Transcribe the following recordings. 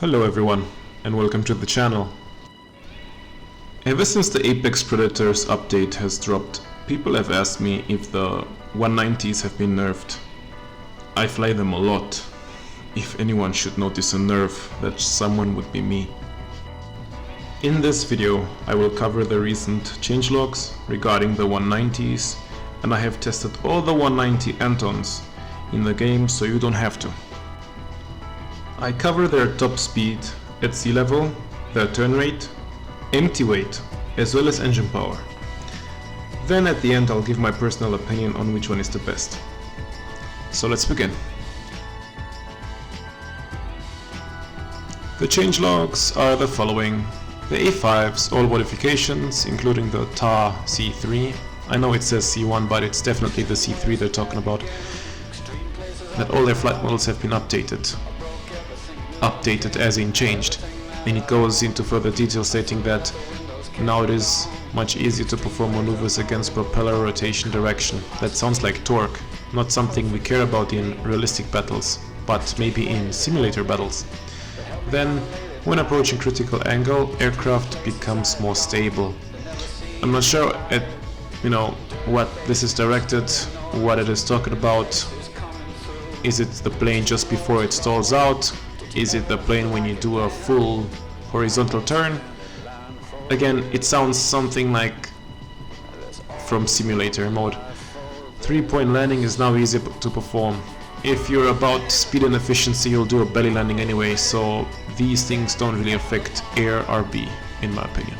Hello everyone, and welcome to the channel. Ever since the Apex Predators update has dropped, people have asked me if the 190s have been nerfed. I fly them a lot. If anyone should notice a nerf, that someone would be me. In this video, I will cover the recent changelogs regarding the 190s, and I have tested all the 190 Antons in the game, so you don't have to. I cover their top speed at sea level, their turn rate, empty weight, as well as engine power. Then at the end I'll give my personal opinion on which one is the best. So let's begin. The changelogs are the following. The A5s, all modifications, including the TAR C3. I know it says C1, but it's definitely the C3 they're talking about. That all their flight models have been updated. Updated as in changed, and it goes into further detail stating that now it is much easier to perform maneuvers against propeller rotation direction. That sounds like torque, not something we care about in realistic battles, but maybe in simulator battles. Then, when approaching critical angle, aircraft becomes more stable. I'm not sure at what this is directed, what it is talking about. Is it the plane just before it stalls out? Is it the plane when you do a full horizontal turn? Again, it sounds something like from simulator mode. 3-point landing is now easy to perform. If you're about speed and efficiency, you'll do a belly landing anyway, so these things don't really affect air RB, in my opinion.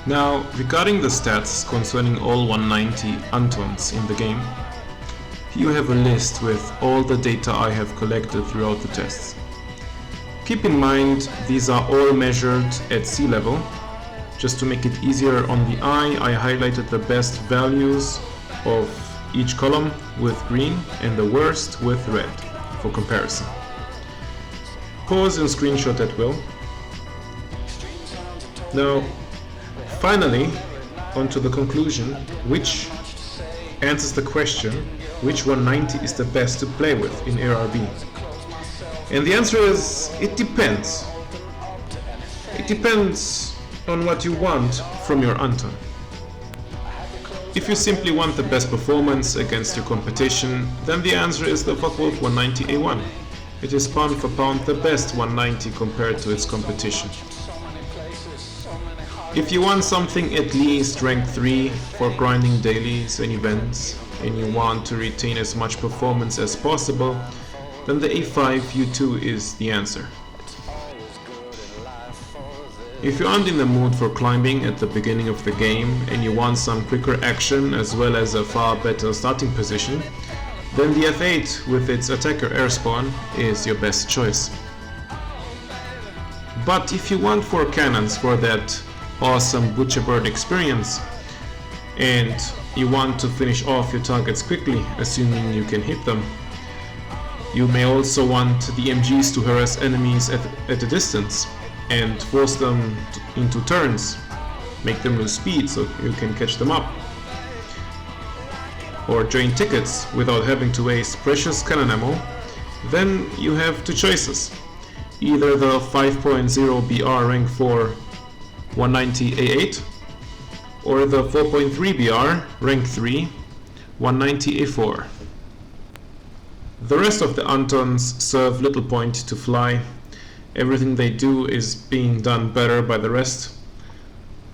Now, regarding the stats concerning all 190 Antons in the game, you have a list with all the data I have collected throughout the tests. Keep in mind, these are all measured at sea level. Just to make it easier on the eye, I highlighted the best values of each column with green and the worst with red for comparison. Pause and screenshot at will. Now, finally, onto the conclusion, which answers the question, which 190 is the best to play with in ARB? And the answer is, it depends. It depends on what you want from your Anton. If you simply want the best performance against your competition, then the answer is the Fw190 A1. It is pound for pound the best 190 compared to its competition. If you want something at least rank 3 for grinding dailies and events, and you want to retain as much performance as possible, then the A5 U2 is the answer. If you aren't in the mood for climbing at the beginning of the game and you want some quicker action as well as a far better starting position, then the F8 with its attacker airspawn is your best choice. But if you want 4 cannons for that awesome butcherbird experience, and you want to finish off your targets quickly, assuming you can hit them, you may also want the MGs to harass enemies at a distance and force them into turns, make them lose speed so you can catch them up, or drain tickets without having to waste precious cannon ammo. Then you have 2 choices: either the 5.0 BR rank 4 190 A8 or the 4.3 BR rank 3 190 A4. The rest of the Antons serve little point to fly. Everything they do is being done better by the rest,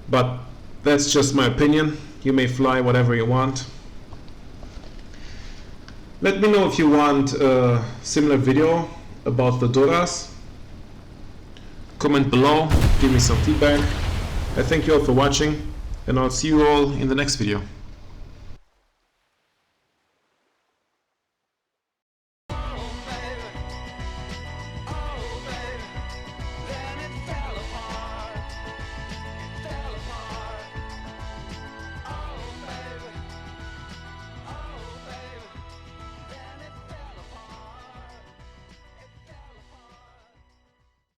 but that's just my opinion. You may fly whatever you want. Let me know if you want a similar video about the Doras. Comment below, give me some feedback. I thank you all for watching, and I'll see you all in the next video.